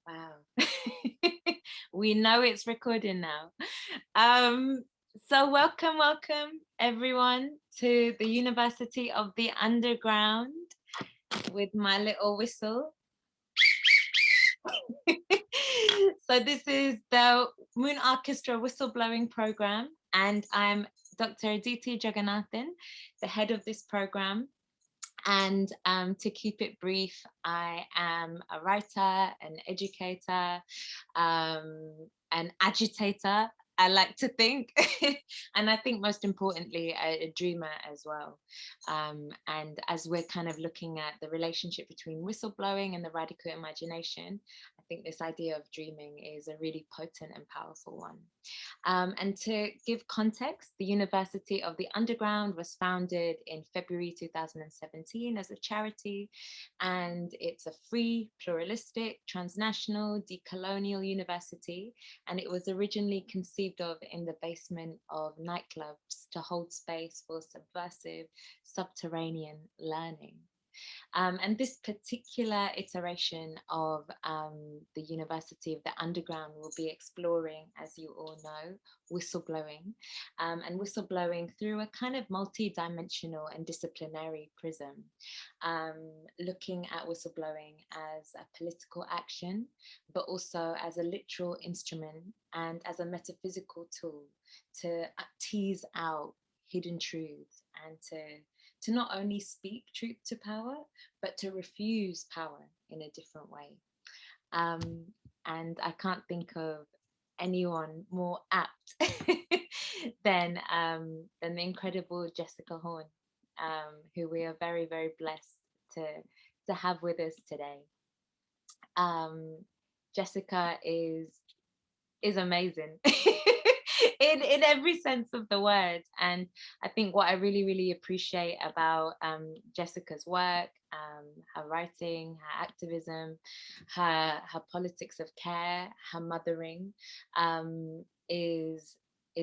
Wow. We know it's recording now. So welcome everyone to the University of the Underground with my little whistle. So this is the Moon Arkestra Whistleblowing Program, and I'm Dr. Aditi Jagannathan, the head of this program. And to keep it brief, I am a writer, an educator, an agitator, I like to think, and I think most importantly, a dreamer as well. And as we're kind of looking at the relationship between whistleblowing and the radical imagination, I think this idea of dreaming is a really potent and powerful one. And to give context, the University of the Underground was founded in February 2017 as a charity, and it's a free, pluralistic, transnational, decolonial university, and it was originally conceived of in the basement of nightclubs to hold space for subversive, subterranean learning. And this particular iteration of the University of the Underground will be exploring, as you all know, whistleblowing, and whistleblowing through a kind of multi-dimensional and disciplinary prism, looking at whistleblowing as a political action, but also as a literal instrument and as a metaphysical tool to tease out hidden truths and to not only speak truth to power, but to refuse power in a different way. And I can't think of anyone more apt than the incredible Jessica Horn, who we are very, very blessed to have with us today. Jessica is amazing in every sense of the word. And I think what I really, really appreciate about Jessica's work, her writing, her activism, her politics of care, her mothering, is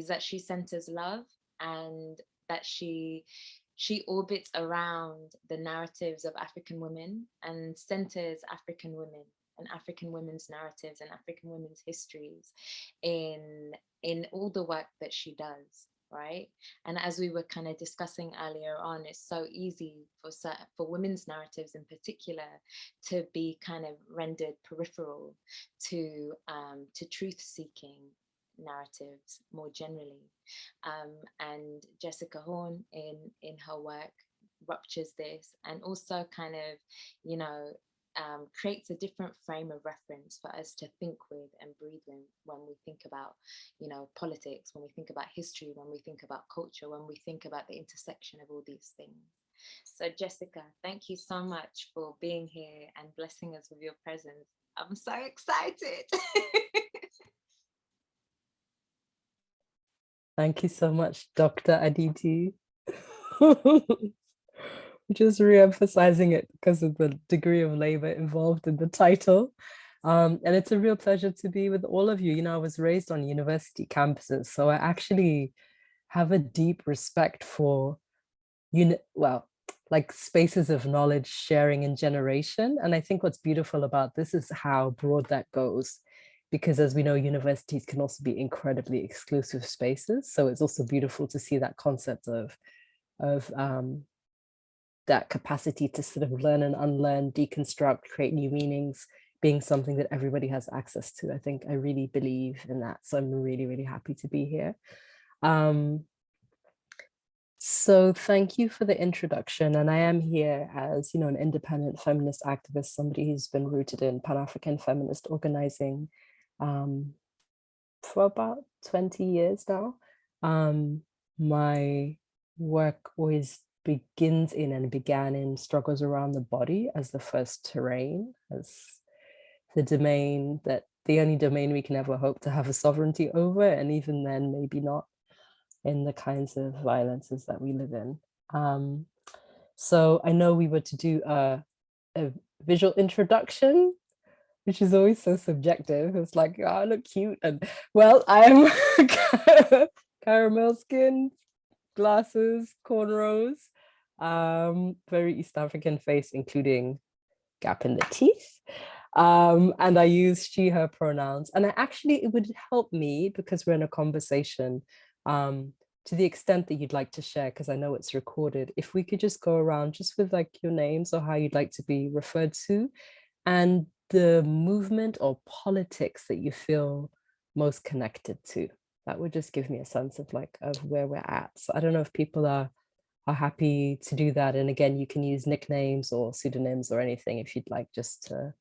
that she centers love, and that she orbits around the narratives of African women and centers African women and African women's narratives and African women's histories in all the work that she does, right? And as we were kind of discussing earlier on, it's so easy for women's narratives in particular to be kind of rendered peripheral to truth-seeking narratives more generally. And Jessica Horn in her work ruptures this, and also kind of, you know, creates a different frame of reference for us to think with and breathe in when we think about, you know, politics, when we think about history, when we think about culture, when we think about the intersection of all these things. So Jessica, thank you so much for being here and blessing us with your presence. I'm so excited. Thank you so much, Dr. Aditi. Just re-emphasizing it because of the degree of labor involved in the title. And it's a real pleasure to be with all of you. You know, I was raised on university campuses, so I actually have a deep respect for, like spaces of knowledge sharing and generation. And I think what's beautiful about this is how broad that goes. Because as we know, universities can also be incredibly exclusive spaces. So it's also beautiful to see that concept of that capacity to sort of learn and unlearn, deconstruct, create new meanings, being something that everybody has access to. I think I really believe in that. So I'm really, really happy to be here. So thank you for the introduction. And I am here as, you know, an independent feminist activist, somebody who's been rooted in Pan-African feminist organizing for about 20 years now. My work always begins in and began in struggles around the body as the first terrain, as the domain that the only domain we can ever hope to have a sovereignty over, and even then maybe not in the kinds of violences that we live in. So I know we were to do a visual introduction, which is always so subjective. It's like, oh, I look cute. And well, I'm caramel skin, glasses, cornrows, very East African face, including gap in the teeth. And I use she, her pronouns. And it would help me because we're in a conversation, to the extent that you'd like to share, because I know it's recorded, if we could just go around just with like your names or how you'd like to be referred to and the movement or politics that you feel most connected to. That would just give me a sense of where we're at. So I don't know if people are happy to do that. And again, you can use nicknames or pseudonyms or anything if you'd like, just to,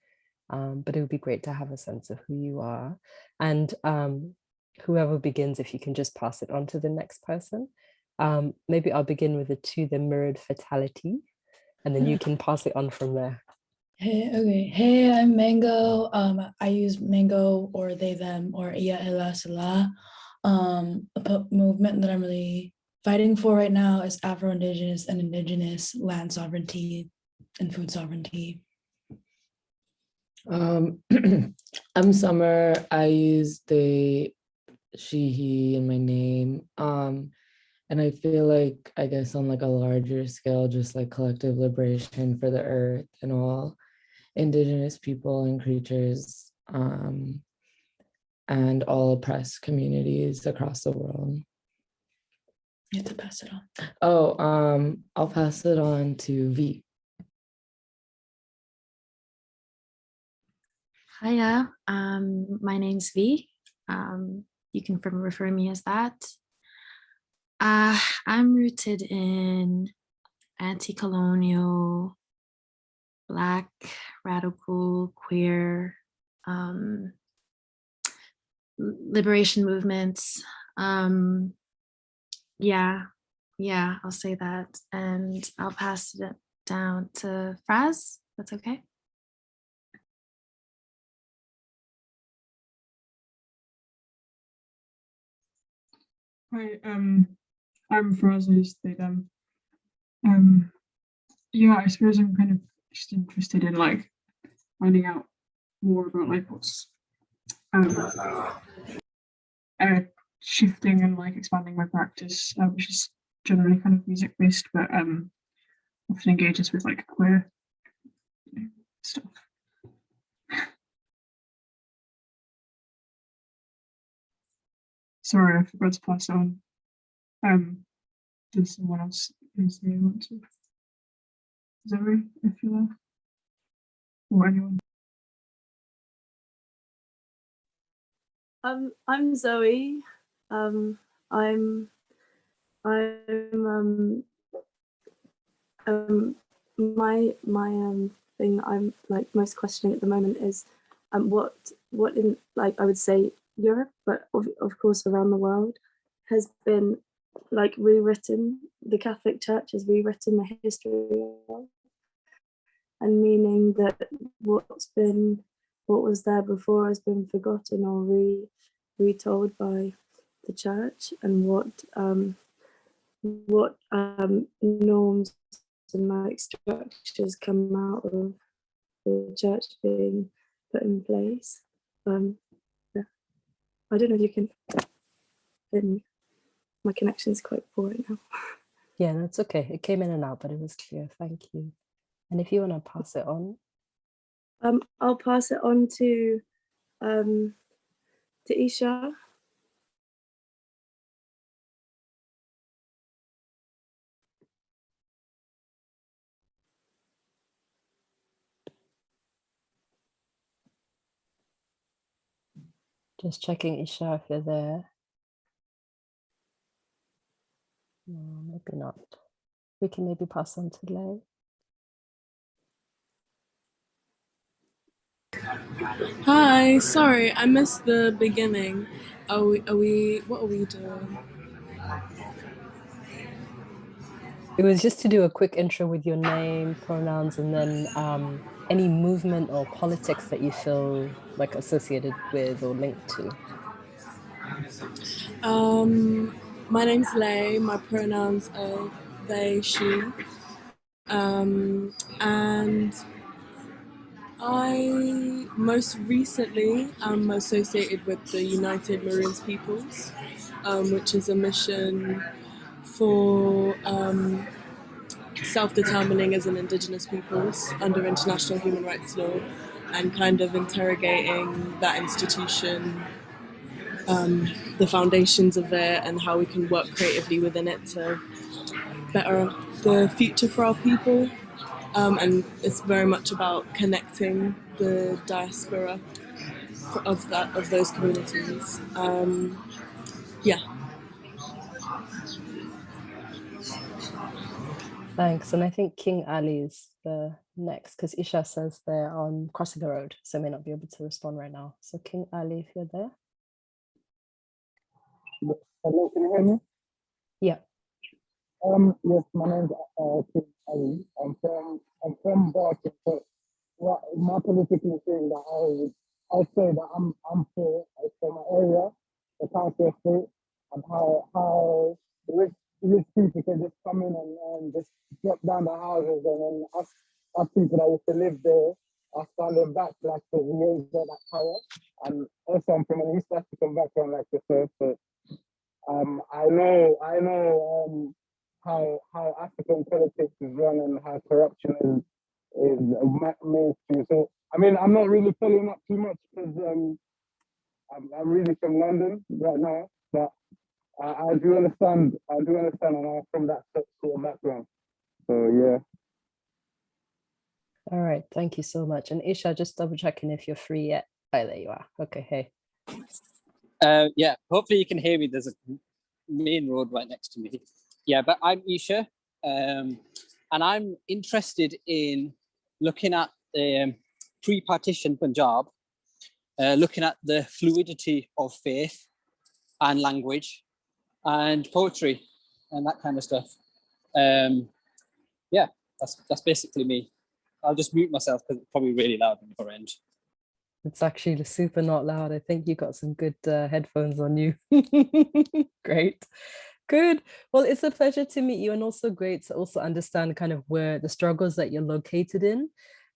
but it would be great to have a sense of who you are. And whoever begins, if you can just pass it on to the next person. Maybe I'll begin with the mirrored fatality, and then you can pass it on from there. Hey, okay. Hey, I'm Mango. I use Mango or they, them, or Iya Ella Salah. A movement that I'm really fighting for right now is Afro-Indigenous and Indigenous land sovereignty and food sovereignty. I'm Summer. I use they, she, he in my name. And I feel like, I guess on like a larger scale, just like collective liberation for the earth and all Indigenous people and creatures, and all oppressed communities across the world. You have to pass it on. Oh, I'll pass it on to V. Hiya, my name's V. You can refer me as that. I'm rooted in anti-colonial, Black, radical, queer, liberation movements. Yeah, I'll say that. And I'll pass it down to Fraz. That's okay. Hi, I'm Frazes, they, them. Yeah, I suppose I'm kind of just interested in like finding out more about like what's shifting and like expanding my practice, which is generally kind of music based, but often engages with like queer stuff. Sorry, I forgot to pass on. Does someone else want to? Zoe, if you're there, or anyone. I'm Zoe. My thing I'm like most questioning at the moment is what in, like, I would say Europe, but of course around the world, has been like rewritten. The Catholic Church has rewritten the history of, and meaning that what was there before has been forgotten or retold by the church, and what norms and like structures come out of the church being put in place. Yeah. I don't know if you can hear me. My connection is quite poor right now. Yeah, that's okay. It came in and out, but it was clear. Thank you. And if you want to pass it on. I'll pass it on to Isha. Just checking, Isha, if you're there. No, maybe not. We can maybe pass on to Lay. Hi, sorry, I missed the beginning. What are we doing? It was just to do a quick intro with your name, pronouns, and then any movement or politics that you feel like associated with or linked to. My name's Lay, my pronouns are they, she. And I most recently am associated with the United Maroons Peoples, which is a mission for self-determining as an Indigenous peoples under international human rights law. and kind of interrogating that institution, the foundations of it, and how we can work creatively within it to better the future for our people. And it's very much about connecting the diaspora of those communities. Yeah. Thanks. And I think King Ali is the next, because Isha says they're on crossing the road, so may not be able to respond right now. So King Ali, if you're there. Hello, can you hear me? Yeah. Yes, my name's King Ali. I'm from Barking, but my political thing that I'll say that I'm for my area, the council estate, and how the rich people can just come in and just drop down the houses, and then us people that used to live there are standing back like the we ain't got that power. And also I'm from an East African background like yourself, so I know how African politics is run and how corruption is mainstream. So I mean, I'm not really following up too much because I'm really from London right now, but I do understand. And I'm from that sort of background. So yeah. All right. Thank you so much. And Isha, just double checking if you're free yet. Oh, there you are. Okay. Hey. Yeah, hopefully you can hear me. There's a main road right next to me. Yeah, but I'm Isha, and I'm interested in looking at the pre-partition Punjab, looking at the fluidity of faith and language and poetry and that kind of stuff. Yeah, that's basically me. I'll just mute myself because it's probably really loud on your end. It's actually super not loud. I think you got some good headphones on you. Great. Good. Well, it's a pleasure to meet you, and also great to also understand kind of where the struggles that you're located in.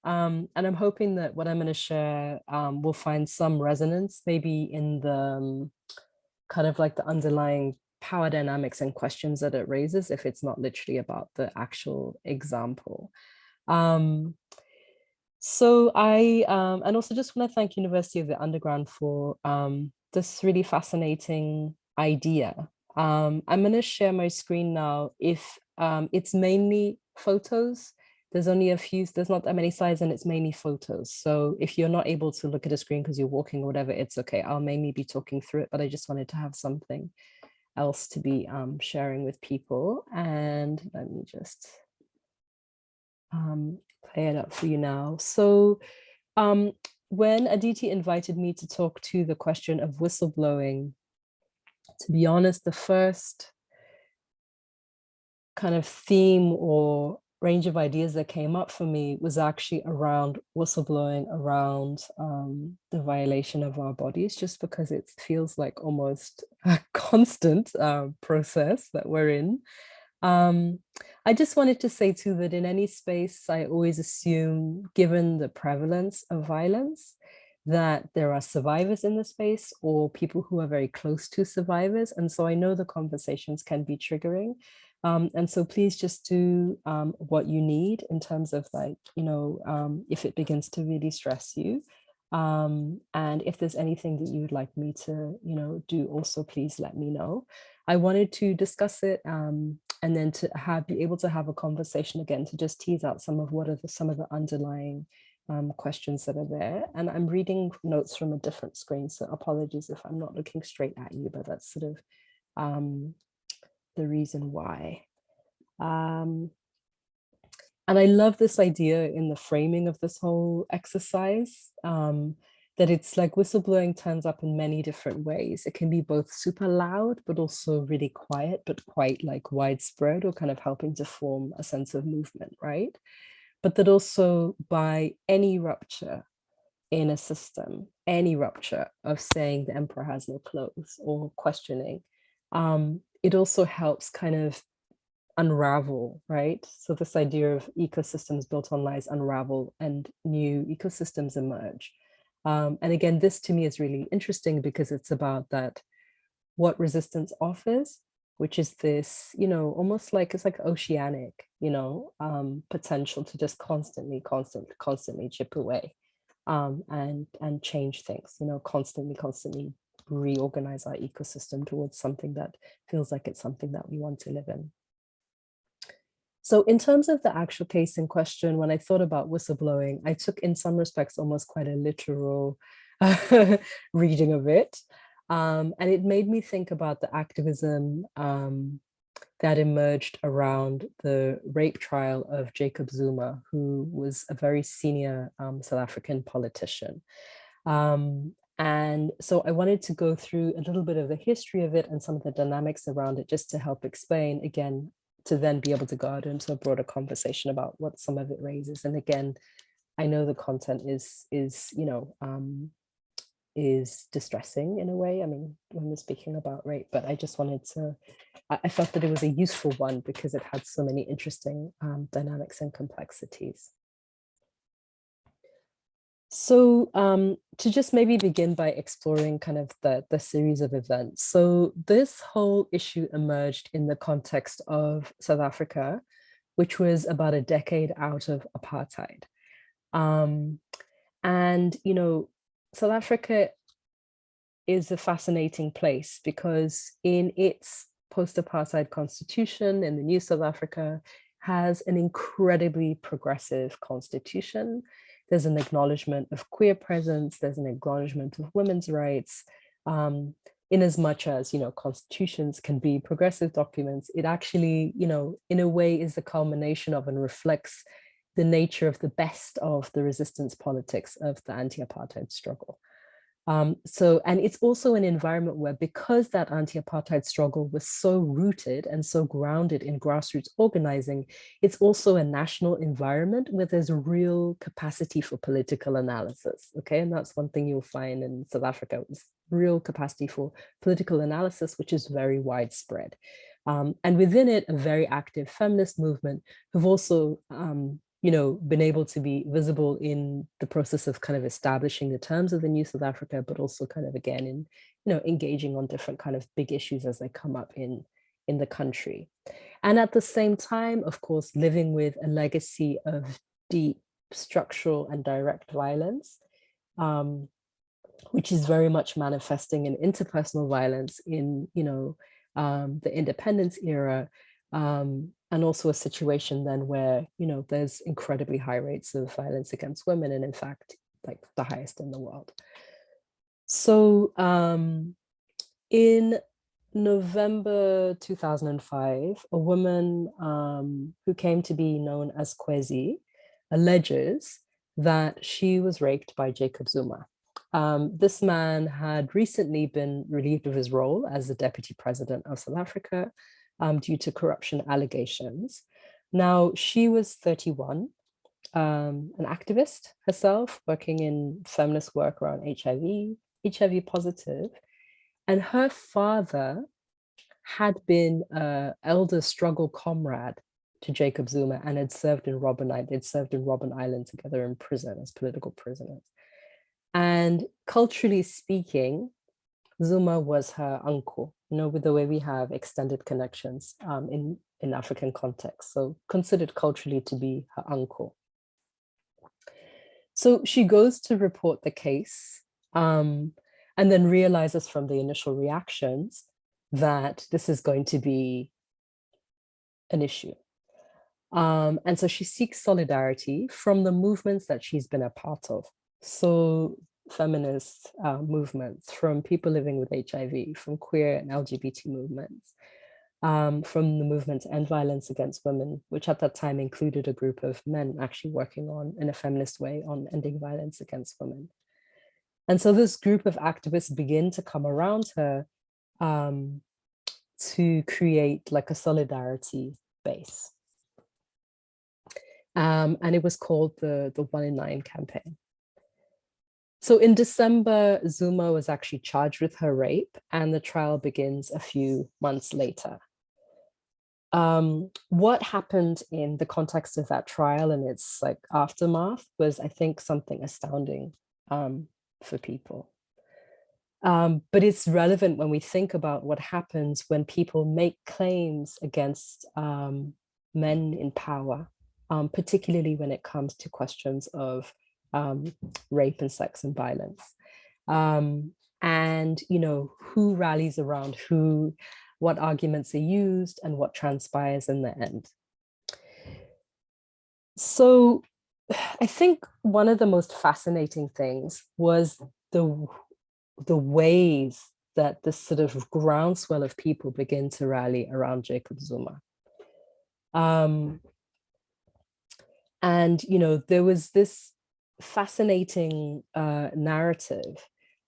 And I'm hoping that what I'm going to share will find some resonance, maybe in the kind of like the underlying power dynamics and questions that it raises, if it's not literally about the actual example. So I, and also just want to thank University of the Underground for this really fascinating idea. I'm going to share my screen now. If it's mainly photos, there's only there's not that many slides, and it's mainly photos. So if you're not able to look at a screen because you're walking or whatever, it's okay. I'll mainly be talking through it, but I just wanted to have something else to be sharing with people. And let me just play it up for you now. So when Aditi invited me to talk to the question of whistleblowing, to be honest, the first kind of theme or range of ideas that came up for me was actually around whistleblowing, around the violation of our bodies, just because it feels like almost a constant process that we're in. I just wanted to say too that in any space, I always assume, given the prevalence of violence, that there are survivors in the space or people who are very close to survivors. And so I know the conversations can be triggering. And so please just do what you need in terms of like, you know, if it begins to really stress you. And if there's anything that you would like me to, you know, do also, please let me know. I wanted to discuss it and then to be able to have a conversation again, to just tease out some of what are some of the underlying questions that are there. And I'm reading notes from a different screen, so apologies if I'm not looking straight at you, but that's sort of the reason why. And I love this idea in the framing of this whole exercise, that it's like whistleblowing turns up in many different ways. It can be both super loud, but also really quiet, but quite like widespread, or kind of helping to form a sense of movement, right? But that also by any rupture in a system, any rupture of saying the emperor has no clothes or questioning, it also helps kind of unravel, right? So this idea of ecosystems built on lies unravel and new ecosystems emerge. And again, this to me is really interesting because it's about that, what resistance offers, which is this, you know, almost like, it's like oceanic, you know, potential to just constantly chip away. and change things, you know, constantly reorganize our ecosystem towards something that feels like it's something that we want to live in. So in terms of the actual case in question, when I thought about whistleblowing, I took in some respects almost quite a literal reading of it. And it made me think about the activism that emerged around the rape trial of Jacob Zuma, who was a very senior South African politician. And so I wanted to go through a little bit of the history of it and some of the dynamics around it, just to help explain, again, to then be able to go out into a broader conversation about what some of it raises. And again, I know the content is you know, is distressing in a way. I mean, when we're speaking about rape, but I just wanted to, I felt that it was a useful one because it had so many interesting dynamics and complexities. So to just maybe begin by exploring kind of the series of events. So this whole issue emerged in the context of South Africa, which was about a decade out of apartheid. And, you know, South Africa is a fascinating place because in its post-apartheid constitution, in the new South Africa, has an incredibly progressive constitution. There's an acknowledgement of queer presence, there's an acknowledgement of women's rights. In as much as, you know, constitutions can be progressive documents, it actually, you know, in a way is the culmination of and reflects the nature of the best of the resistance politics of the anti-apartheid struggle. And it's also an environment where, because that anti-apartheid struggle was so rooted and so grounded in grassroots organizing, it's also a national environment where there's a real capacity for political analysis, okay? And that's one thing you'll find in South Africa, is real capacity for political analysis, which is very widespread. And within it, a very active feminist movement who've also, you know, been able to be visible in the process of kind of establishing the terms of the new South Africa, but also kind of, again, in, you know, engaging on different kind of big issues as they come up in the country. And at the same time, of course, living with a legacy of deep structural and direct violence, which is very much manifesting in interpersonal violence in, you know, the independence era, and also a situation then where, you know, there's incredibly high rates of violence against women, and in fact, like the highest in the world. So in November 2005, a woman who came to be known as Kwezi alleges that she was raped by Jacob Zuma. This man had recently been relieved of his role as the deputy president of South Africa, due to corruption allegations. Now, she was 31, an activist herself, working in feminist work around HIV positive. And her father had been an elder struggle comrade to Jacob Zuma and had served in Robben Island. They'd served in Robben Island together in prison as political prisoners. And culturally speaking, Zuma was her uncle, you know, with the way we have extended connections in African context. So considered culturally to be her uncle. So she goes to report the case and then realizes from the initial reactions that this is going to be an issue. And so she seeks solidarity from the movements that she's been a part of. So feminist movements, from people living with HIV, from queer and LGBT movements, from the movement to end violence against women, which at that time included a group of men actually working on, in a feminist way, on ending violence against women. And so this group of activists begin to come around her to create like a solidarity base. And it was called the 1 in 9 campaign. So in December, Zuma was actually charged with her rape, and the trial begins a few months later. What happened in the context of that trial and its like aftermath was, I think, something astounding for people. But it's relevant when we think about what happens when people make claims against men in power, particularly when it comes to questions of rape and sex and violence. And, you know, who rallies around who, what arguments are used, and what transpires in the end. So I think one of the most fascinating things was the ways that this sort of groundswell of people begin to rally around Jacob Zuma. And, you know, there was this fascinating narrative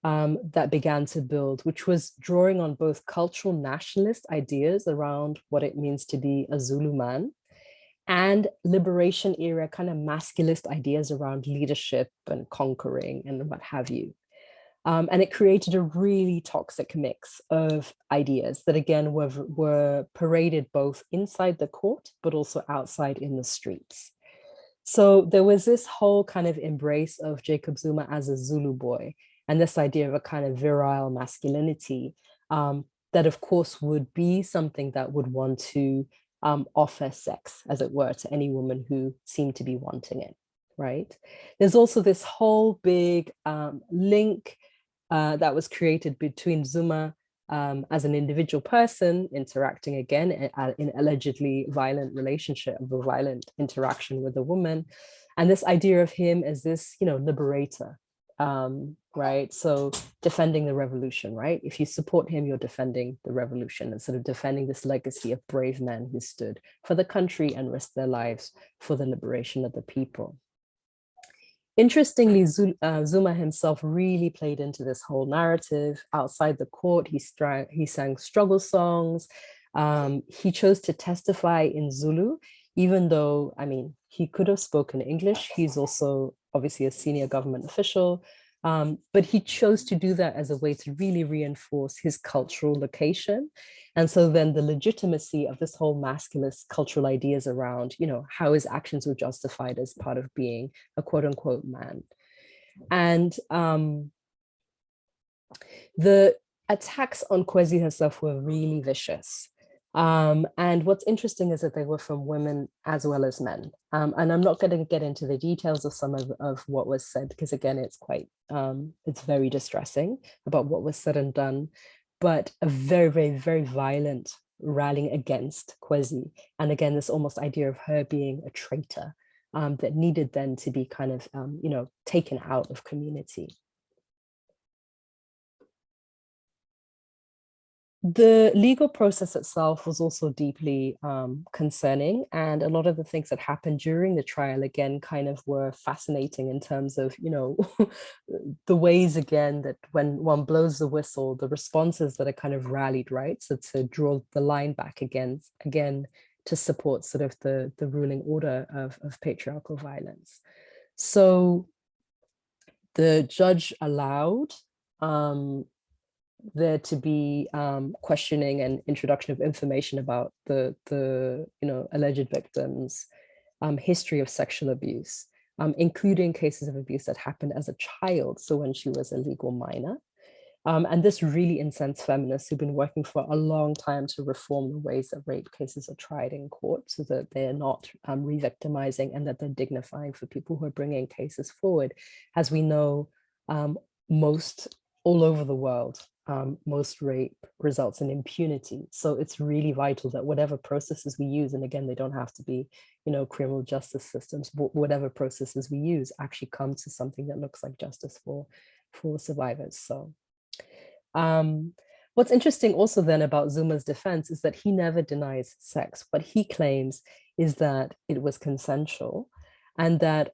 that began to build, which was drawing on both cultural nationalist ideas around what it means to be a Zulu man, and liberation era kind of masculist ideas around leadership and conquering and what have you. And it created a really toxic mix of ideas that, again, were paraded both inside the court, but also outside in the streets. So there was this whole kind of embrace of Jacob Zuma as a Zulu boy, and this idea of a kind of virile masculinity that, of course, would be something that would want to offer sex, as it were, to any woman who seemed to be wanting it, right? There's also this whole big link that was created between Zuma as an individual person interacting again in allegedly violent relationship, of a violent interaction with a woman, and this idea of him as this, you know, liberator, right? So defending the revolution, right? If you support him, you're defending the revolution and sort of defending this legacy of brave men who stood for the country and risked their lives for the liberation of the people. Interestingly, Zuma himself really played into this whole narrative. Outside the court, he sang struggle songs. He chose to testify in Zulu, even though, I mean, he could have spoken English. He's also obviously a senior government official, but he chose to do that as a way to really reinforce his cultural location. And so then the legitimacy of this whole masculinist cultural ideas around, you know, how his actions were justified as part of being a quote unquote man. And the attacks on Kwezi herself were really vicious. And what's interesting is that they were from women as well as men. And I'm not going to get into the details of some of what was said, because again, it's quite, it's very distressing about what was said and done, but a very, very, very violent rallying against Kwezi. And again, this almost idea of her being a traitor that needed then to be kind of, you know, taken out of community. The legal process itself was also deeply concerning, and a lot of the things that happened during the trial, again, kind of were fascinating in terms of, you know, the ways, again, that when one blows the whistle, the responses that are kind of rallied, right? So to draw the line back again, to support sort of the ruling order of patriarchal violence. So the judge allowed there to be questioning and introduction of information about the you know, alleged victims' history of sexual abuse, including cases of abuse that happened as a child, so when she was a legal minor. And this really incensed feminists who've been working for a long time to reform the ways that rape cases are tried in court, so that they're not re-victimizing and that they're dignifying for people who are bringing cases forward. As we know, most all over the world, most rape results in impunity. So it's really vital that whatever processes we use, and again, they don't have to be, you know, criminal justice systems, but whatever processes we use actually come to something that looks like justice for survivors. So what's interesting also then about Zuma's defense is that he never denies sex. What he claims is that it was consensual, and that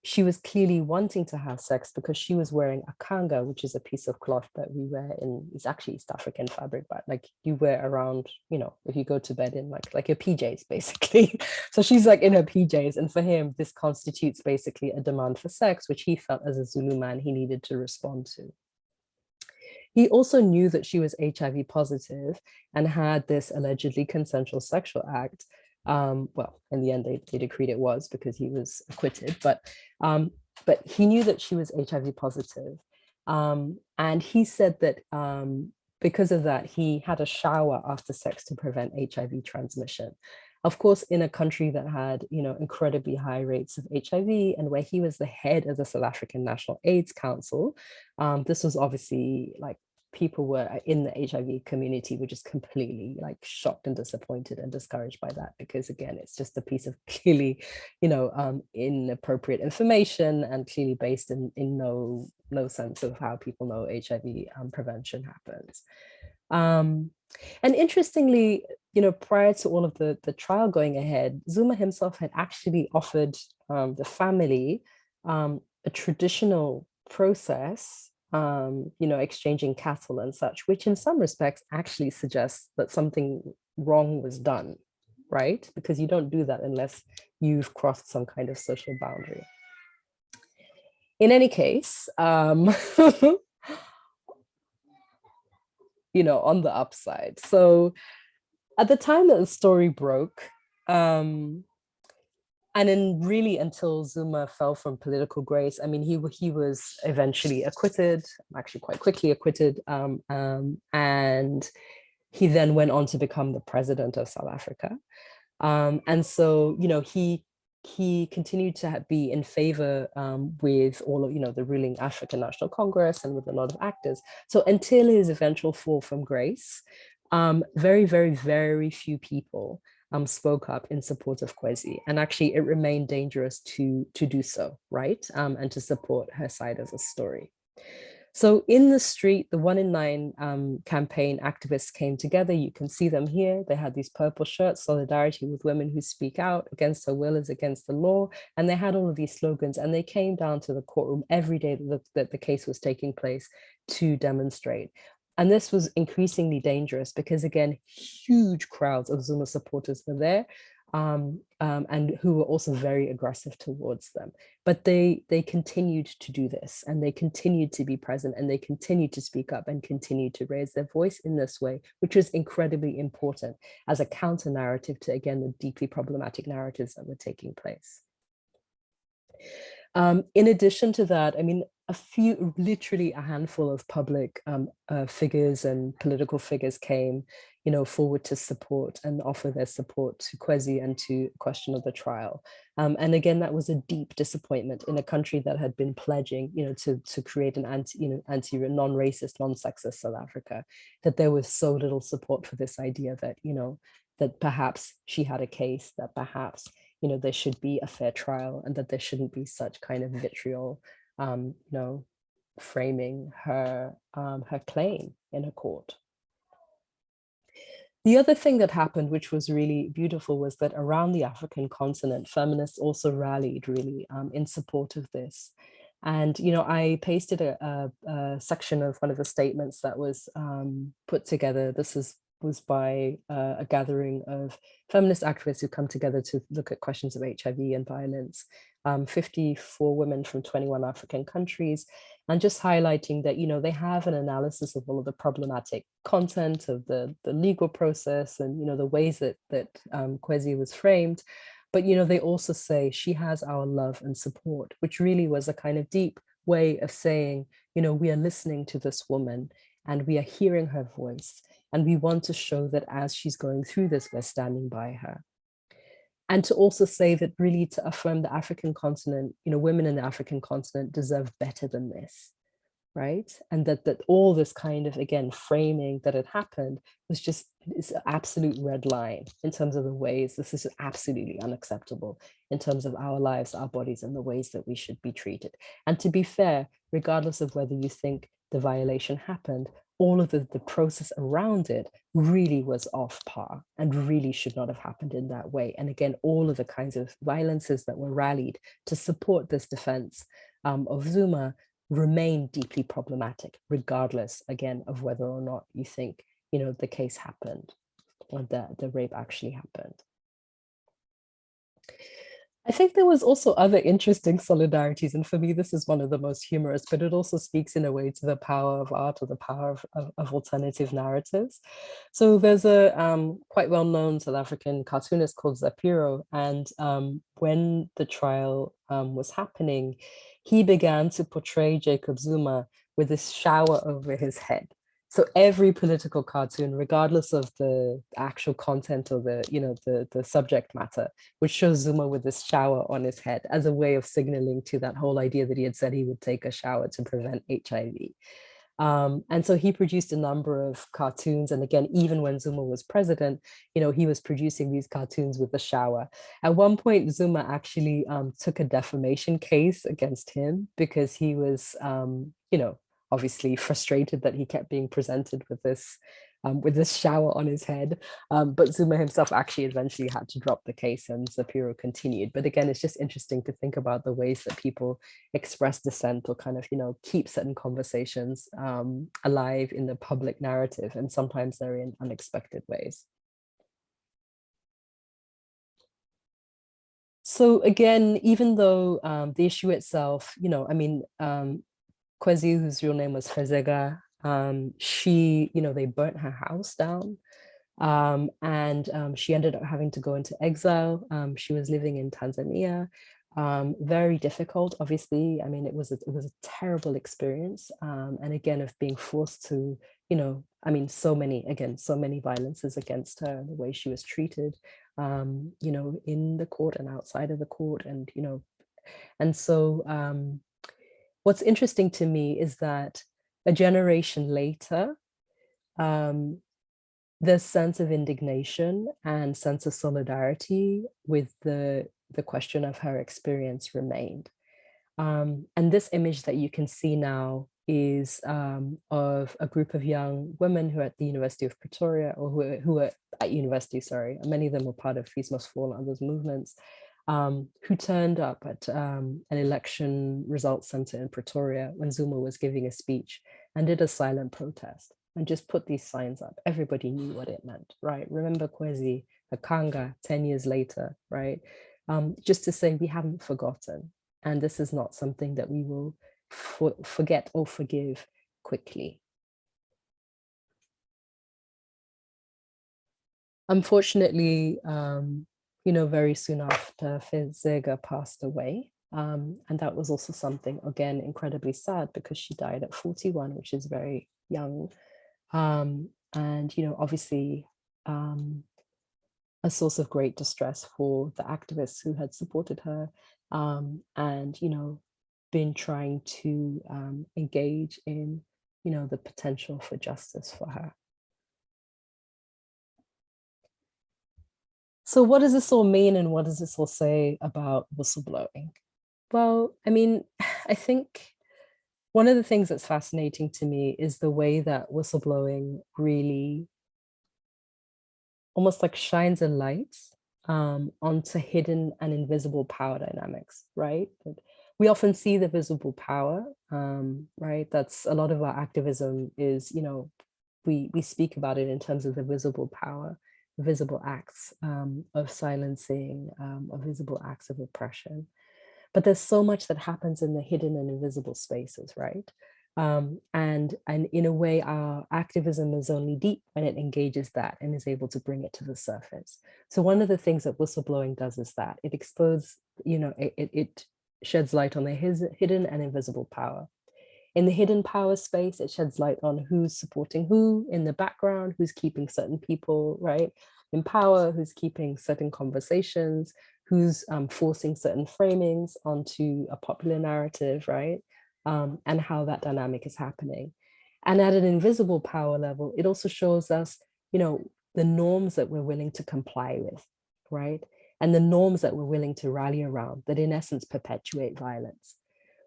she was clearly wanting to have sex because she was wearing a kanga, which is a piece of cloth that we wear in, it's actually East African fabric, but like you wear around, you know, if you go to bed in like your PJs, basically. So she's like in her PJs, and for him, this constitutes basically a demand for sex, which he felt as a Zulu man he needed to respond to. He also knew that she was HIV positive and had this allegedly consensual sexual act. Well, in the end, they decreed it was because he was acquitted, but he knew that she was HIV positive. And he said that because of that, he had a shower after sex to prevent HIV transmission. Of course, in a country that had, incredibly high rates of HIV, and where he was the head of the South African National AIDS Council, this was obviously like, people were in the HIV community were just completely like shocked and disappointed and discouraged by that, because again, it's just a piece of clearly, inappropriate information, and clearly based in no sense of how people know HIV prevention happens. And interestingly, prior to all of the trial going ahead, Zuma himself had actually offered the family a traditional process, exchanging cattle and such, which in some respects actually suggests that something wrong was done, right? Because you don't do that unless you've crossed some kind of social boundary. In any case, on the upside. So at the time that the story broke, and then really until Zuma fell from political grace, I mean, he was eventually acquitted, actually quite quickly acquitted, and he then went on to become the president of South Africa. And so, he continued to be in favor with all of, the ruling African National Congress and with a lot of actors. So until his eventual fall from grace, very, very, very few people spoke up in support of Kwezi. And actually it remained dangerous to do so, right? And to support her side of the story. So in the street, the 1 in 9 campaign activists came together. You can see them here. They had these purple shirts, solidarity with women who speak out, against her will is against the law. And they had all of these slogans, and they came down to the courtroom every day that the case was taking place to demonstrate. And this was increasingly dangerous because, again, huge crowds of Zuma supporters were there, and who were also very aggressive towards them. But they continued to do this, and they continued to be present, and they continued to speak up and continued to raise their voice in this way, which was incredibly important as a counter narrative to, again, the deeply problematic narratives that were taking place. In addition to that, I mean, literally a handful of public figures and political figures came, forward to support and offer their support to Kwezi and to question of the trial. And again, that was a deep disappointment in a country that had been pledging, to create an non-racist, non-sexist South Africa, that there was so little support for this idea that, that perhaps she had a case, that perhaps, there should be a fair trial, and that there shouldn't be such kind of vitriol, framing her claim in a court. The other thing that happened, which was really beautiful, was that around the African continent, feminists also rallied really in support of this. And, I pasted a section of one of the statements that was put together. This was by a gathering of feminist activists who come together to look at questions of HIV and violence, 54 women from 21 African countries, and just highlighting that, they have an analysis of all of the problematic content of the legal process and, the ways that Kwezi was framed. But, they also say she has our love and support, which really was a kind of deep way of saying, we are listening to this woman and we are hearing her voice. And we want to show that as she's going through this, we're standing by her. And to also say that really to affirm the African continent, women in the African continent deserve better than this, right? And that all this kind of, again, framing that had happened was just this absolute red line in terms of the ways this is absolutely unacceptable in terms of our lives, our bodies, and the ways that we should be treated. And to be fair, regardless of whether you think the violation happened, all of the process around it really was off par and really should not have happened in that way. And again, all of the kinds of violences that were rallied to support this defense of Zuma remain deeply problematic, regardless, again, of whether or not you think, the case happened or the rape actually happened. I think there was also other interesting solidarities, and for me, this is one of the most humorous, but it also speaks in a way to the power of art or the power of alternative narratives. So there's a quite well-known South African cartoonist called Zapiro, and when the trial was happening, he began to portray Jacob Zuma with this shower over his head. So every political cartoon, regardless of the actual content or the subject matter, would show Zuma with this shower on his head as a way of signaling to that whole idea that he had said he would take a shower to prevent HIV. And so he produced a number of cartoons. And again, even when Zuma was president, he was producing these cartoons with the shower. At one point, Zuma actually took a defamation case against him because he was, obviously frustrated that he kept being presented with this shower on his head. But Zuma himself actually eventually had to drop the case and Zapiro continued. But again, it's just interesting to think about the ways that people express dissent or kind of, keep certain conversations alive in the public narrative. And sometimes they're in unexpected ways. So again, even though the issue itself, Kwezi, whose real name was Fezega, she, they burnt her house down, and she ended up having to go into exile. She was living in Tanzania, very difficult, obviously. I mean, it was a terrible experience, and again, of being forced to, so many violences against her, the way she was treated, in the court and outside of the court, and so. What's interesting to me is that a generation later, the sense of indignation and sense of solidarity with the question of her experience remained. And this image that you can see now is of a group of young women who are at the University of Pretoria, or who are at university, sorry. Many of them were part of Fees Must Fall and others movements. Who turned up at an election results center in Pretoria when Zuma was giving a speech and did a silent protest and just put these signs up. Everybody knew what it meant, right? Remember Kwezi, Akanga, 10 years later, right? Just to say we haven't forgotten. And this is not something that we will forget or forgive quickly. Unfortunately, very soon after, Fezega passed away. And that was also something, again, incredibly sad because she died at 41, which is very young. And, obviously a source of great distress for the activists who had supported her and, been trying to engage in, the potential for justice for her. So what does this all mean and what does this all say about whistleblowing? Well, I think one of the things that's fascinating to me is the way that whistleblowing really almost like shines a light onto hidden and invisible power dynamics, right? But we often see the visible power, right? That's a lot of our activism is, we speak about it in terms of the visible power, visible acts of silencing, of visible acts of oppression. But there's so much that happens in the hidden and invisible spaces, right? And in a way, our activism is only deep when it engages that and is able to bring it to the surface. So one of the things that whistleblowing does is that it exposes, it sheds light on the hidden and invisible power. In the hidden power space, it sheds light on who's supporting who in the background, who's keeping certain people, right, in power, who's keeping certain conversations, who's forcing certain framings onto a popular narrative, right, and how that dynamic is happening. And at an invisible power level, it also shows us, the norms that we're willing to comply with, right, and the norms that we're willing to rally around that in essence perpetuate violence.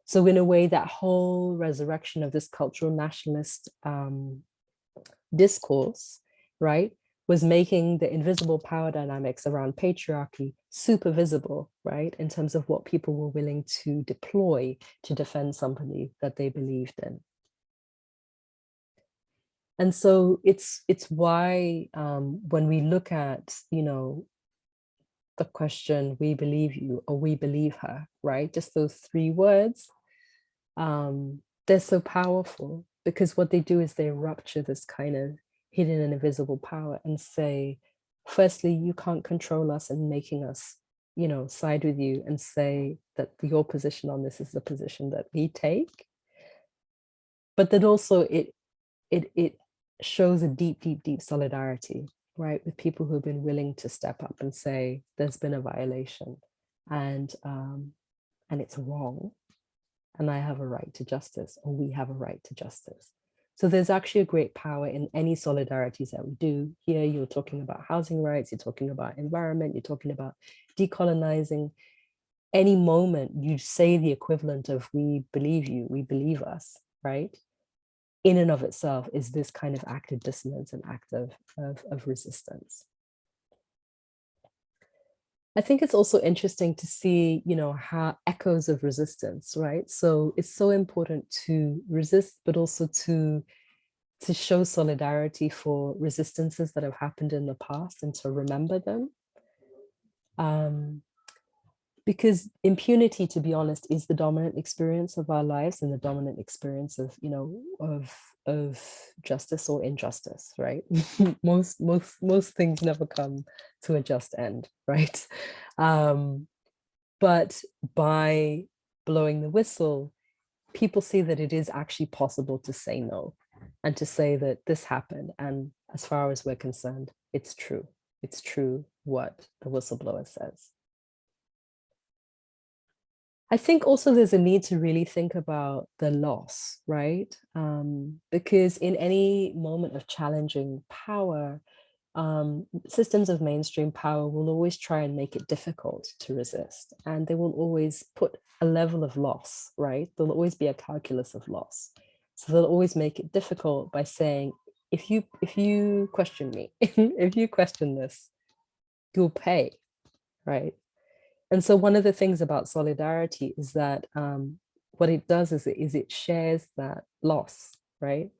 So in a way, that whole resurrection of this cultural nationalist discourse, right, was making the invisible power dynamics around patriarchy super visible, right, in terms of what people were willing to deploy to defend somebody that they believed in. And so it's why when we look at, the question, we believe you or we believe her, right, just those three words, they're so powerful because what they do is they rupture this kind of hidden and invisible power and say, firstly, you can't control us and making us, side with you and say that your position on this is the position that we take. But that also it shows a deep, deep, deep solidarity, right, with people who have been willing to step up and say, there's been a violation and it's wrong, and I have a right to justice, or we have a right to justice. So there's actually a great power in any solidarities that we do. Here, you're talking about housing rights, you're talking about environment, you're talking about decolonizing. Any moment you say the equivalent of we believe you, we believe us, right? In and of itself is this kind of active dissonance and act of resistance. I think it's also interesting to see, you know, how echoes of resistance, right? So it's so important to resist, but also to show solidarity for resistances that have happened in the past and to remember them. Because impunity, to be honest, is the dominant experience of our lives and the dominant experience of, you know, of justice or injustice, right? most things never come to a just end, right? But by blowing the whistle, people see that it is actually possible to say no and to say that this happened. And as far as we're concerned, it's true. It's true what the whistleblower says. I think also there's a need to really think about the loss, right? Because in any moment of challenging power, systems of mainstream power will always try and make it difficult to resist. And they will always put a level of loss, right? There'll always be a calculus of loss. So they'll always make it difficult by saying, if you question me, if you question this, you'll pay, right? And so one of the things about solidarity is that what it does is it shares that loss, right?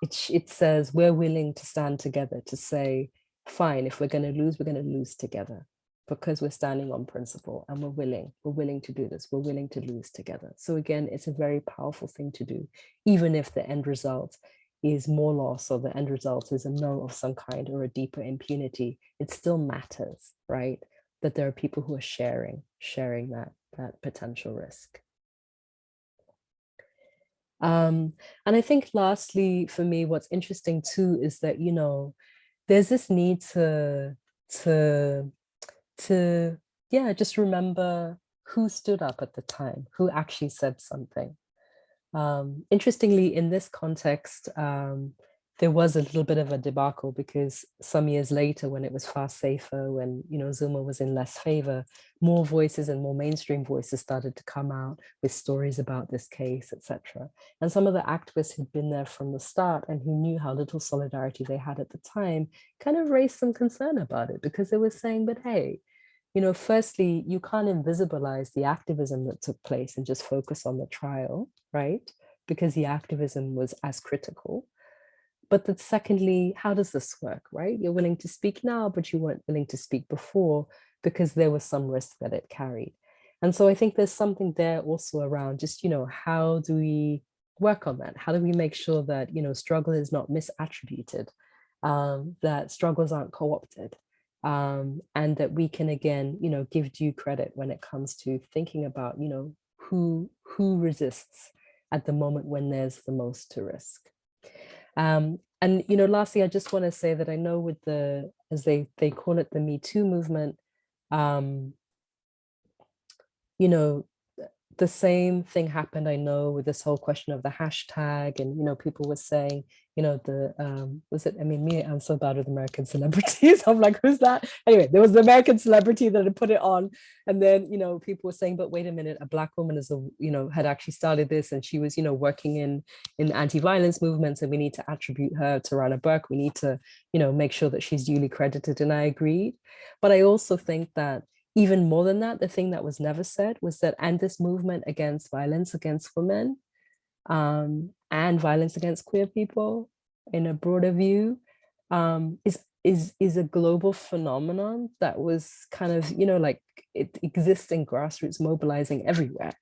It says we're willing to stand together to say, fine, if we're going to lose together because we're standing on principle and we're willing to do this. We're willing to lose together. So again, it's a very powerful thing to do, even if the end result is more loss or the end result is a no of some kind or a deeper impunity. It still matters, right? That there are people who are sharing that potential risk. And I think lastly, for me, what's interesting too is that, you know, there's this need to just remember who stood up at the time, who actually said something. Interestingly, in this context, there was a little bit of a debacle because some years later, when it was far safer, when, you know, Zuma was in less favor, more voices and more mainstream voices started to come out with stories about this case, etc. And some of the activists who'd been there from the start and who knew how little solidarity they had at the time kind of raised some concern about it, because they were saying, but hey, you know, firstly, you can't invisibilize the activism that took place and just focus on the trial, right? Because the activism was as critical. But then secondly, how does this work, right? You're willing to speak now, but you weren't willing to speak before because there was some risk that it carried. And so I think there's something there also around just, you know, how do we work on that? How do we make sure that, you know, struggle is not misattributed, that struggles aren't co-opted, and that we can, again, you know, give due credit when it comes to thinking about, you know, who resists at the moment when there's the most to risk. And, you know, lastly, I just want to say that I know with the, as they call it, the Metoo movement, you know, the same thing happened, I know, with this whole question of the hashtag, and, you know, people were saying, you know, I'm so bad with American celebrities. I'm like, who's that? Anyway, there was the American celebrity that had put it on. And then, you know, people were saying, but wait a minute, a Black woman had actually started this, and she was, you know, working in anti-violence movements, and we need to attribute her to Rana Burke. We need to, you know, make sure that she's duly credited. And I agreed. But I also think that even more than that, the thing that was never said was that, and this movement against violence against women, and violence against queer people in a broader view, is a global phenomenon that was kind of, you know, like it exists in grassroots mobilizing everywhere.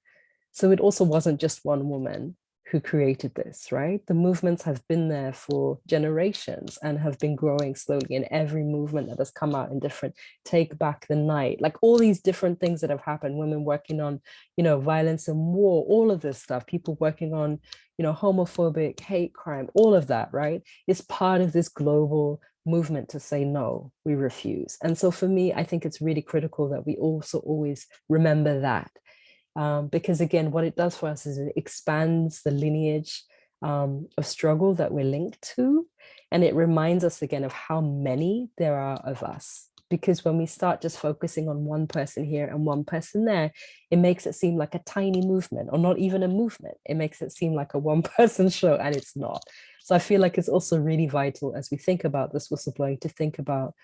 So it also wasn't just one woman who created this, right? The movements have been there for generations and have been growing slowly, and every movement that has come out in different, Take Back the Night, like all these different things that have happened, women working on, you know, violence and war, all of this stuff, people working on, you know, homophobic hate crime, all of that, right? Is part of this global movement to say, no, we refuse. And so for me, I think it's really critical that we also always remember that. Because again, what it does for us is it expands the lineage of struggle that we're linked to. And it reminds us again of how many there are of us. Because when we start just focusing on one person here and one person there, it makes it seem like a tiny movement, or not even a movement. It makes it seem like a one-person show, and it's not. So I feel like it's also really vital as we think about this whistleblowing to think about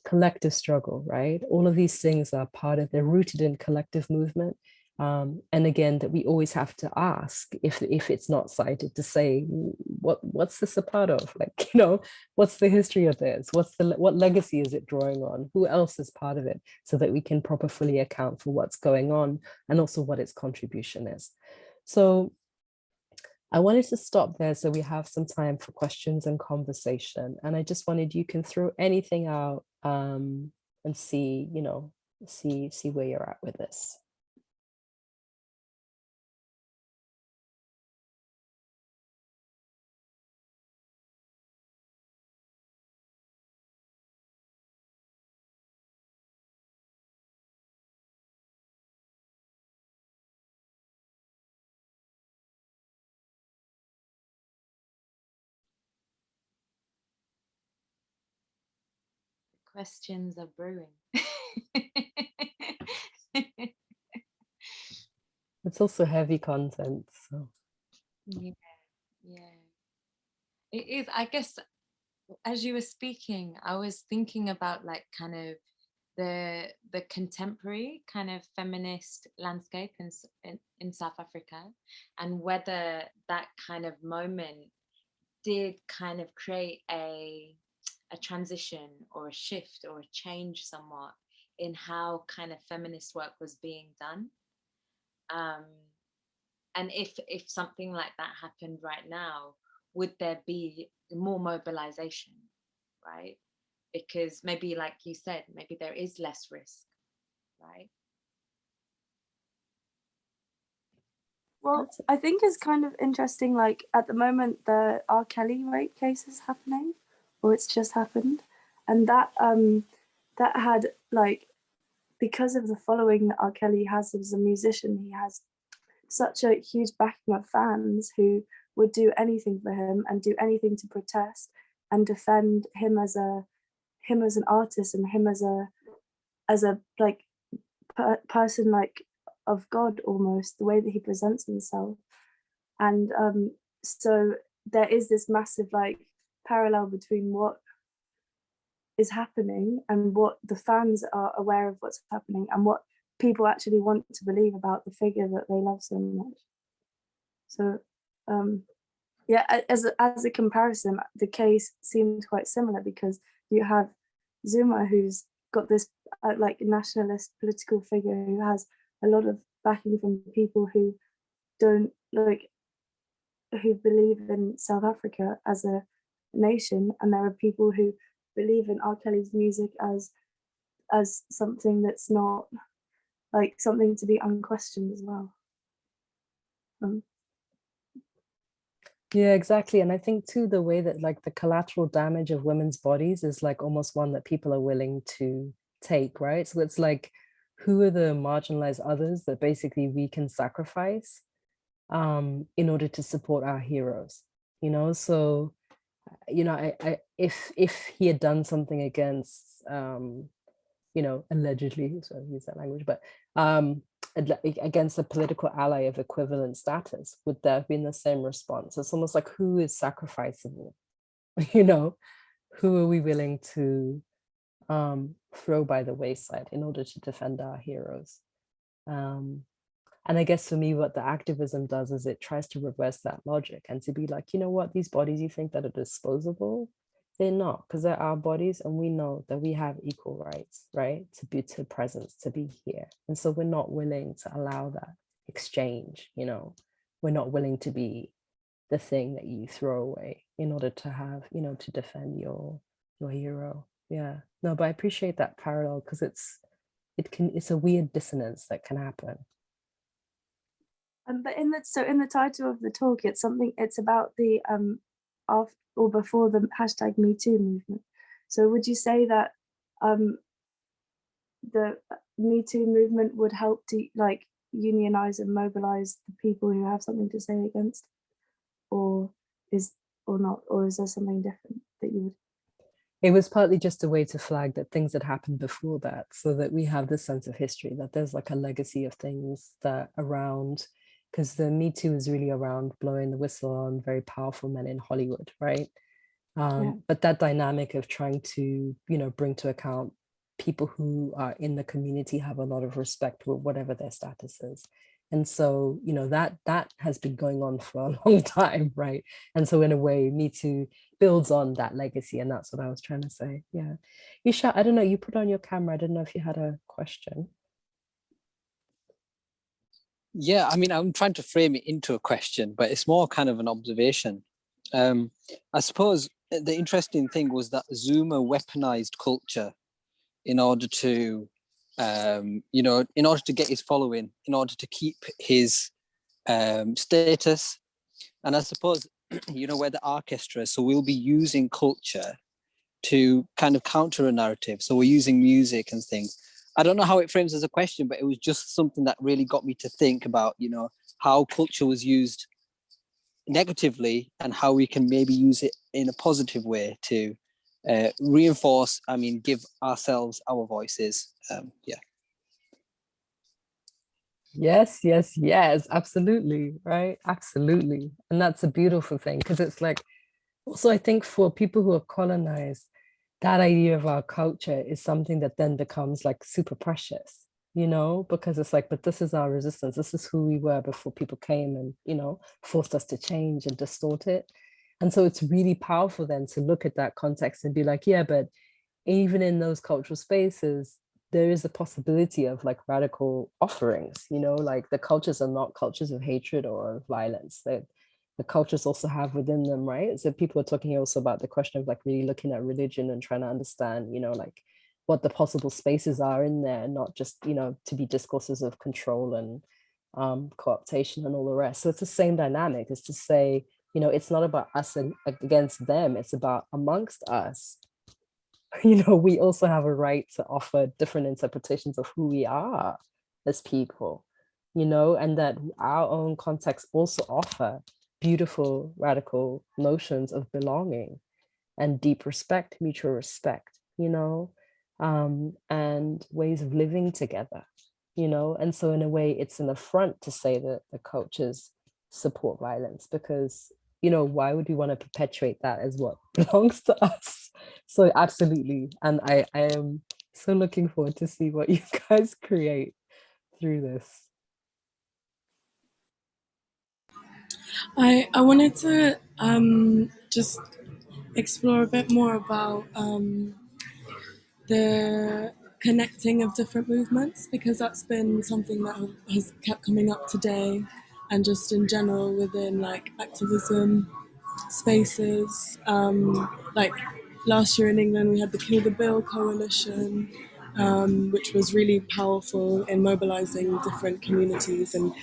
collective struggle, right? All of these things are they're rooted in collective movement. And again, that we always have to ask if it's not cited, to say, what's this a part of? Like, you know, what's the history of this? What legacy is it drawing on? Who else is part of it? So that we can properly account for what's going on and also what its contribution is. So I wanted to stop there so we have some time for questions and conversation. And I just wanted, you can throw anything out and see, you know, see where you're at with this. Questions are brewing. It's also heavy content, so. Yeah, it is. I guess as you were speaking, I was thinking about like kind of the contemporary kind of feminist landscape in South Africa, and whether that kind of moment did kind of create a transition or a shift or a change somewhat in how kind of feminist work was being done. And if something like that happened right now, would there be more mobilization, right? Because maybe, like you said, maybe there is less risk, right? Well, I think it's kind of interesting, like at the moment the R. Kelly rape case is happening, or it's just happened. And that had, like, because of the following that R. Kelly has as a musician, he has such a huge backing of fans who would do anything for him and do anything to protest and defend him as an artist, and him as a like person, like of God almost, the way that he presents himself. And so there is this massive like parallel between what is happening and what the fans are aware of what's happening and what people actually want to believe about the figure that they love so much. So yeah, as a comparison, the case seems quite similar, because you have Zuma, who's got this like nationalist political figure who has a lot of backing from people who don't who believe in South Africa as a nation, and there are people who believe in R. Kelly's music as something that's not like something to be unquestioned as well. Yeah, exactly. And I think too, the way that like the collateral damage of women's bodies is like almost one that people are willing to take, right? So it's like, who are the marginalized others that basically we can sacrifice in order to support our heroes, you know? So, you know, if he had done something against, you know, allegedly, so I use that language, but against a political ally of equivalent status, would there have been the same response? It's almost like, who is sacrificable? You know, who are we willing to throw by the wayside in order to defend our heroes? And I guess for me, what the activism does is it tries to reverse that logic and to be like, you know what, these bodies you think that are disposable, they're not, because they're our bodies, and we know that we have equal rights, right? To presence, to be here. And so we're not willing to allow that exchange, you know, we're not willing to be the thing that you throw away in order to have, you know, to defend your hero. Yeah, no, but I appreciate that parallel, because it's a weird dissonance that can happen. But in the title of the talk, it's about the after or before the hashtag #MeToo movement. So would you say that the #MeToo movement would help to like unionize and mobilize the people who have something to say against, or not, or is there something different that you would? It was partly just a way to flag that things had happened before that, so that we have this sense of history, that there's like a legacy of things that around, because the Me Too is really around blowing the whistle on very powerful men in Hollywood, right? But that dynamic of trying to, you know, bring to account people who are in the community, have a lot of respect for whatever their status is. And so, you know, that has been going on for a long time, right? And so in a way, Me Too builds on that legacy, and that's what I was trying to say. Yeah. Isha, I don't know, you put on your camera. I didn't know if you had a question. Yeah, I mean, I'm trying to frame it into a question, but it's more kind of an observation. I suppose the interesting thing was that Zuma weaponized culture in order to, you know, in order to get his following, in order to keep his status. And I suppose, you know, we're the orchestra, so we'll be using culture to kind of counter a narrative. So we're using music and things. I don't know how it frames as a question, but it was just something that really got me to think about, you know, how culture was used negatively and how we can maybe use it in a positive way to reinforce, I mean, give ourselves our voices. Yeah. Yes, absolutely, right? Absolutely. And that's a beautiful thing, because it's like, also I think for people who are colonized, that idea of our culture is something that then becomes like super precious, you know, because it's like, but this is our resistance. This is who we were before people came and, you know, forced us to change and distort it. And so it's really powerful then to look at that context and be like, yeah, but even in those cultural spaces, there is a possibility of like radical offerings, you know, like the cultures are not cultures of hatred or of violence. The cultures also have within them, right? So people are talking also about the question of like really looking at religion and trying to understand, you know, like what the possible spaces are in there, not just, you know, to be discourses of control and co-optation and all the rest. So it's the same dynamic, is to say, you know, it's not about us and against them, it's about amongst us. You know, we also have a right to offer different interpretations of who we are as people, you know, and that our own contexts also offer beautiful radical notions of belonging and deep respect, mutual respect, you know, and ways of living together, you know. And so in a way, it's an affront to say that the cultures support violence, because, you know, why would we want to perpetuate that as what belongs to us? So absolutely. And I am so looking forward to see what you guys create through this. I wanted to just explore a bit more about the connecting of different movements, because that's been something that has kept coming up today, and just in general within like activism spaces. Like last year in England, we had the Kill the Bill coalition, which was really powerful in mobilizing different communities and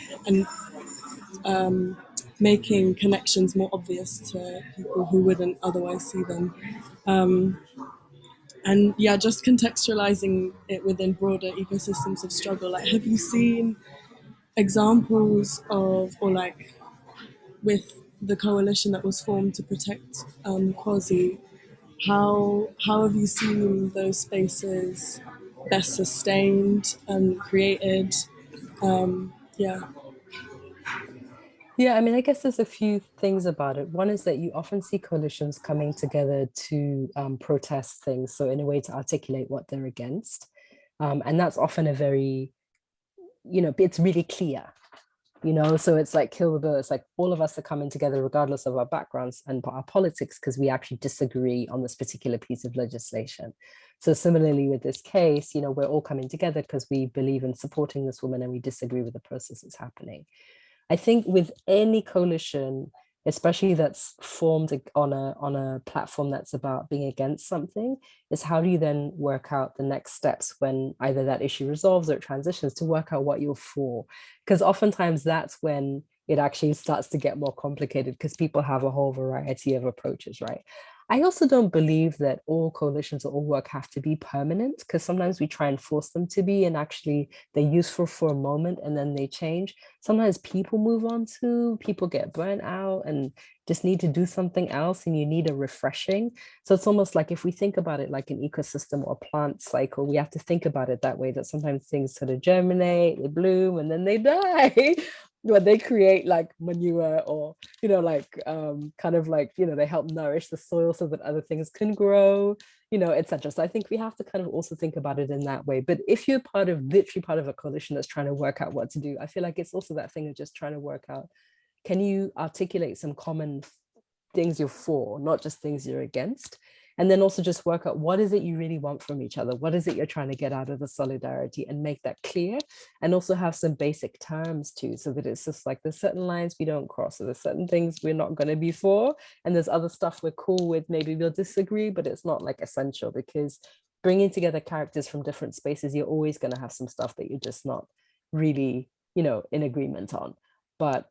making connections more obvious to people who wouldn't otherwise see them. And yeah, just contextualizing it within broader ecosystems of struggle. Like, have you seen examples of, or like with the coalition that was formed to protect Quasi, how have you seen those spaces best sustained and created? Yeah. Yeah, I mean, I guess there's a few things about it. One is that you often see coalitions coming together to protest things, so in a way to articulate what they're against. And that's often a very, you know, it's really clear, you know, so it's like Kill the Bill. It's like all of us are coming together regardless of our backgrounds and our politics, because we actually disagree on this particular piece of legislation. So similarly with this case, you know, we're all coming together because we believe in supporting this woman and we disagree with the process that's happening. I think with any coalition, especially that's formed on a platform that's about being against something, is how do you then work out the next steps when either that issue resolves or it transitions, to work out what you're for. Because oftentimes that's when it actually starts to get more complicated, because people have a whole variety of approaches, right? I also don't believe that all coalitions or all work have to be permanent, because sometimes we try and force them to be, and actually they're useful for a moment and then they change. Sometimes people move on too, people get burnt out and just need to do something else, and you need a refreshing. So it's almost like, if we think about it like an ecosystem or plant cycle, we have to think about it that way, that sometimes things sort of germinate, they bloom, and then they die. When they create like manure, or like kind of like they help nourish the soil so that other things can grow, etc. So I think we have to kind of also think about it in that way. But if you're literally part of a coalition that's trying to work out what to do, I feel like it's also that thing of just trying to work out, can you articulate some common things you're for, not just things you're against? And then also just work out, what is it you really want from each other? What is it you're trying to get out of the solidarity, and make that clear. And also have some basic terms too, so that it's just like, there's certain lines we don't cross, so there's certain things we're not going to be for, and there's other stuff we're cool with, maybe we'll disagree, but it's not like essential, because bringing together characters from different spaces, you're always going to have some stuff that you're just not really, in agreement on. But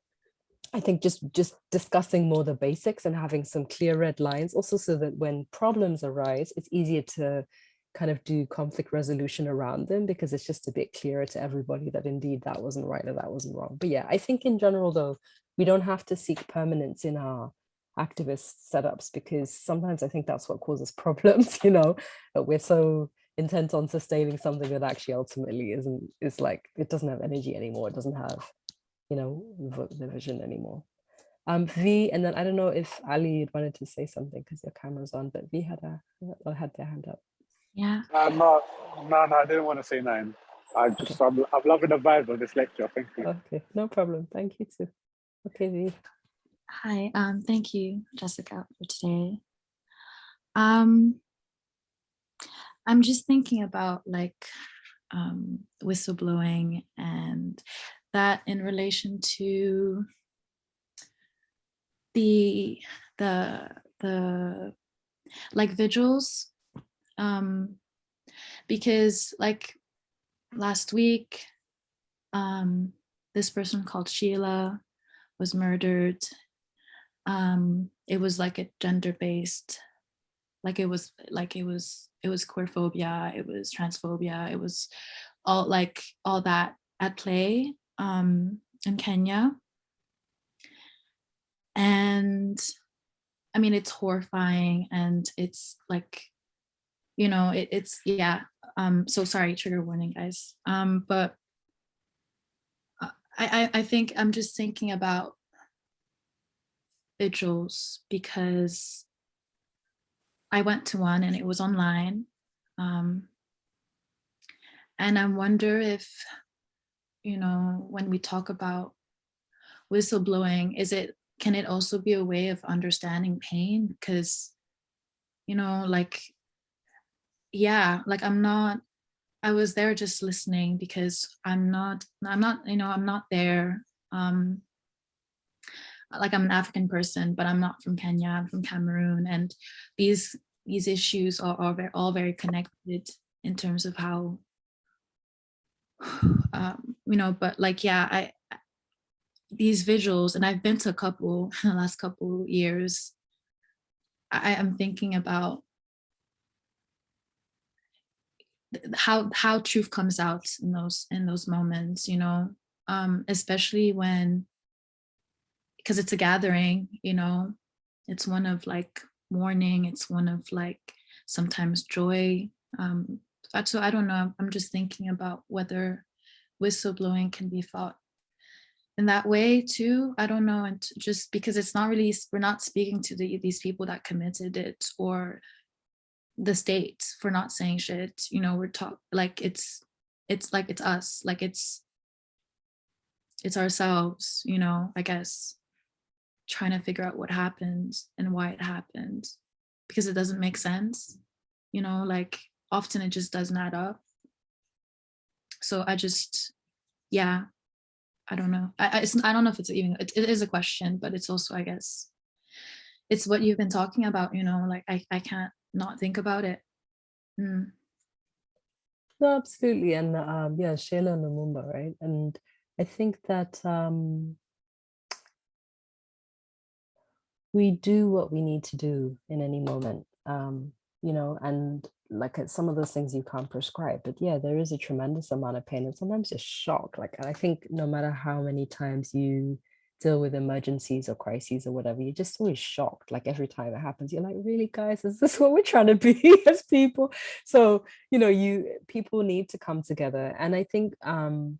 I think just discussing more the basics and having some clear red lines also, so that when problems arise, it's easier to kind of do conflict resolution around them, because it's just a bit clearer to everybody that indeed that wasn't right or that wasn't wrong. But yeah, I think in general though, we don't have to seek permanence in our activist setups, because sometimes I think that's what causes problems, that we're so intent on sustaining something that actually ultimately is like, it doesn't have energy anymore, it doesn't have the vision anymore. V, and then I don't know if Ali wanted to say something because your camera's on, but V had their hand up. Yeah. No, I didn't want to say nothing. I'm loving the vibe of this lecture. Thank you. Okay, no problem. Thank you too. Okay, V. Hi. Thank you, Jessica, for today. I'm just thinking about like whistleblowing, and that in relation to the like vigils, because like last week this person called Sheila was murdered. It was like a gender-based, like it was queerphobia, it was transphobia, it was all that at play in Kenya. And I mean, it's horrifying, and it's like, it's yeah. So sorry, trigger warning, guys. But I think I'm just thinking about vigils, because I went to one and it was online. And I wonder if, when we talk about whistleblowing, can it also be a way of understanding pain? Because, like, yeah, like I was there just listening, because I'm not there. Like, I'm an African person, but I'm not from Kenya, I'm from Cameroon. And these issues are all very connected in terms of how, but like, yeah, these vigils, and I've been to a couple in the last couple years. I am thinking about how truth comes out in those moments, especially when, because it's a gathering, it's one of like mourning, it's one of like sometimes joy. So I don't know, I'm just thinking about whether whistleblowing can be thought in that way too. I don't know, and just because it's not really, we're not speaking to these people that committed it, or the state for not saying shit, we're like, it's like, it's us, like it's ourselves, I guess, trying to figure out what happened and why it happened, because it doesn't make sense, like often it just doesn't add up. So I just, yeah, I don't know. I don't know if it's even, it is a question, but it's also, I guess, it's what you've been talking about, you know, like I can't not think about it. Mm. No, absolutely. And yeah, Shayla Lumumba, right? And I think that we do what we need to do in any moment, you know, and like some of those things you can't prescribe, but yeah, there is a tremendous amount of pain and sometimes just shock. Like, I think no matter how many times you deal with emergencies or crises or whatever, you're just always shocked. Like every time it happens, you're like, really, guys, is this what we're trying to be as people? So, you know, people need to come together. And I think the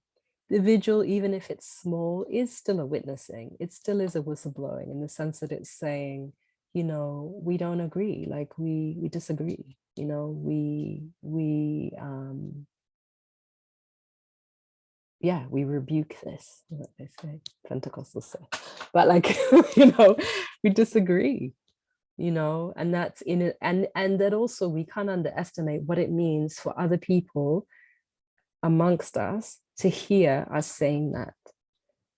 vigil, even if it's small, is still a witnessing. It still is a whistleblowing in the sense that it's saying, you know, we don't agree, like we disagree, you know, yeah, we rebuke this, what they say, Pentecostals say, but like, you know, we disagree, you know, and that's in it. And that also we can't underestimate what it means for other people amongst us to hear us saying that.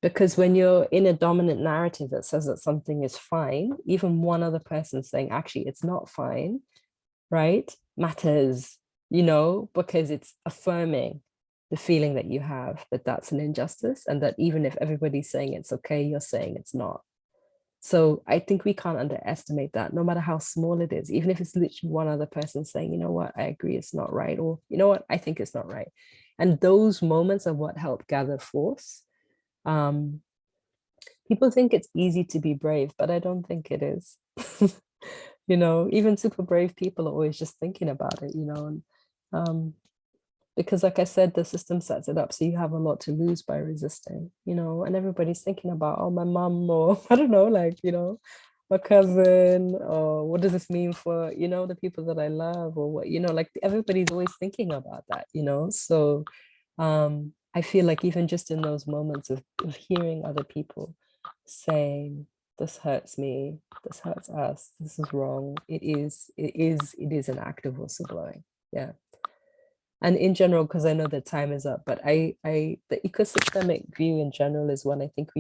Because when you're in a dominant narrative that says that something is fine, even one other person saying, actually, it's not fine, right, matters, you know, because it's affirming the feeling that you have that that's an injustice, and that even if everybody's saying it's okay, you're saying it's not. So I think we can't underestimate that, no matter how small it is, even if it's literally one other person saying, you know what, I agree, it's not right, or you know what, I think it's not right. And those moments are what help gather force. People think it's easy to be brave, but I don't think it is. You know, even super brave people are always just thinking about it, you know, and because like I said, the system sets it up so you have a lot to lose by resisting, you know, and everybody's thinking about, oh, my mom, or I don't know, like, you know, my cousin, or what does this mean for, you know, the people that I love, or what, you know, like everybody's always thinking about that, you know. So I feel like even just in those moments of hearing other people saying, this hurts me, this hurts us, this is wrong, it is an act of whistleblowing. Yeah. And in general, because I know that time is up, but the ecosystemic view in general is one I think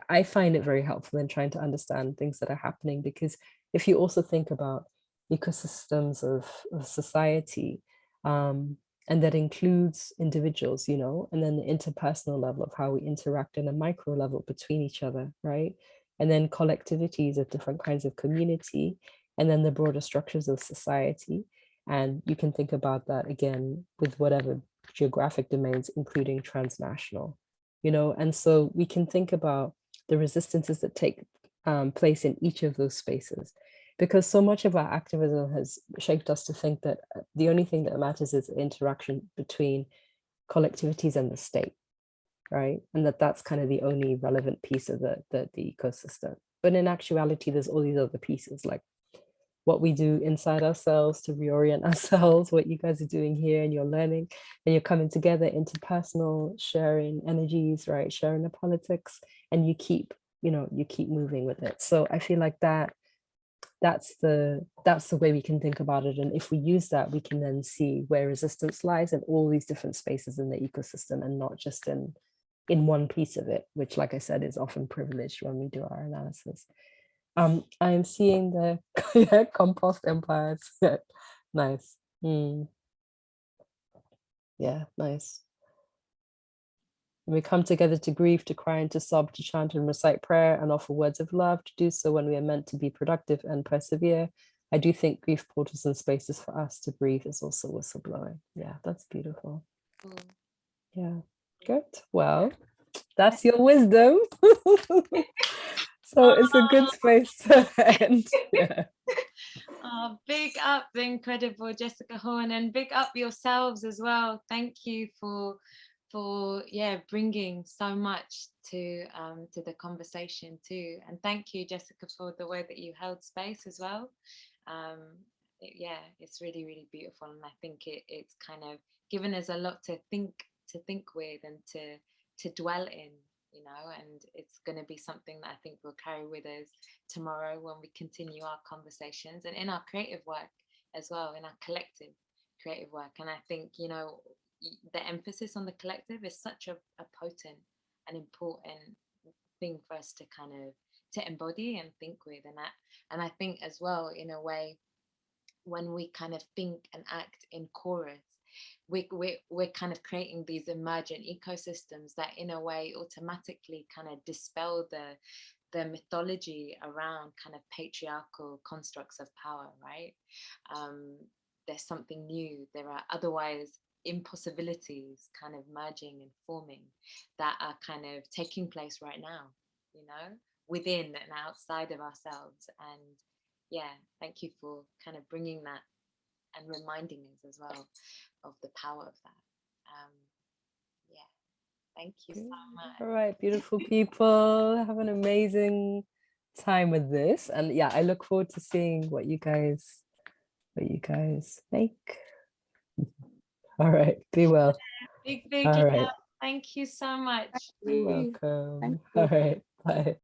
I find it very helpful in trying to understand things that are happening, because if you also think about ecosystems of society, and that includes individuals, you know, and then the interpersonal level of how we interact on a micro level between each other, right? And then collectivities of different kinds of community, and then the broader structures of society. And you can think about that again with whatever geographic domains, including transnational, you know. And so we can think about the resistances that take place in each of those spaces, because so much of our activism has shaped us to think that the only thing that matters is the interaction between collectivities and the state, right? And that's kind of the only relevant piece of the ecosystem. But in actuality, there's all these other pieces, like what we do inside ourselves to reorient ourselves, what you guys are doing here, and you're learning and you're coming together, interpersonal sharing energies, right? Sharing the politics, and you keep moving with it. So I feel like that's the way we can think about it. And if we use that, we can then see where resistance lies in all these different spaces in the ecosystem, and not just in one piece of it, which, like I said, is often privileged when we do our analysis. I'm seeing the compost empires. Nice. Yeah, nice. When we come together to grieve, to cry, and to sob, to chant and recite prayer, and offer words of love, to do so when we are meant to be productive and persevere. I do think grief portals and spaces for us to breathe is also whistleblowing. Yeah, that's beautiful. Yeah, good. Well, that's your wisdom. So it's a good space to end. Yeah. Oh, big up the incredible Jessica Horn, and big up yourselves as well. Thank you for bringing so much to the conversation too. And thank you, Jessica, for the way that you held space as well. It's really, really beautiful, and I think it's kind of given us a lot to think with and to dwell in, you know, and it's going to be something that I think we'll carry with us tomorrow when we continue our conversations, and in our creative work as well, in our collective creative work. And I think, you know, the emphasis on the collective is such a potent an important thing for us to kind of to embody and think with. And I think as well, in a way, when we kind of think and act in chorus, we're kind of creating these emergent ecosystems that in a way automatically kind of dispel the mythology around kind of patriarchal constructs of power, right? There's something new. There are otherwise impossibilities kind of merging and forming that are kind of taking place right now, you know, within and outside of ourselves. And yeah, thank you for kind of bringing that and reminding us as well of the power of that. Yeah, thank you so much. All right, beautiful people, have an amazing time with this. And yeah, I look forward to seeing what you guys make. All right, be well. Big All right. love. Thank you so much. You're welcome. Thank you. All right, bye.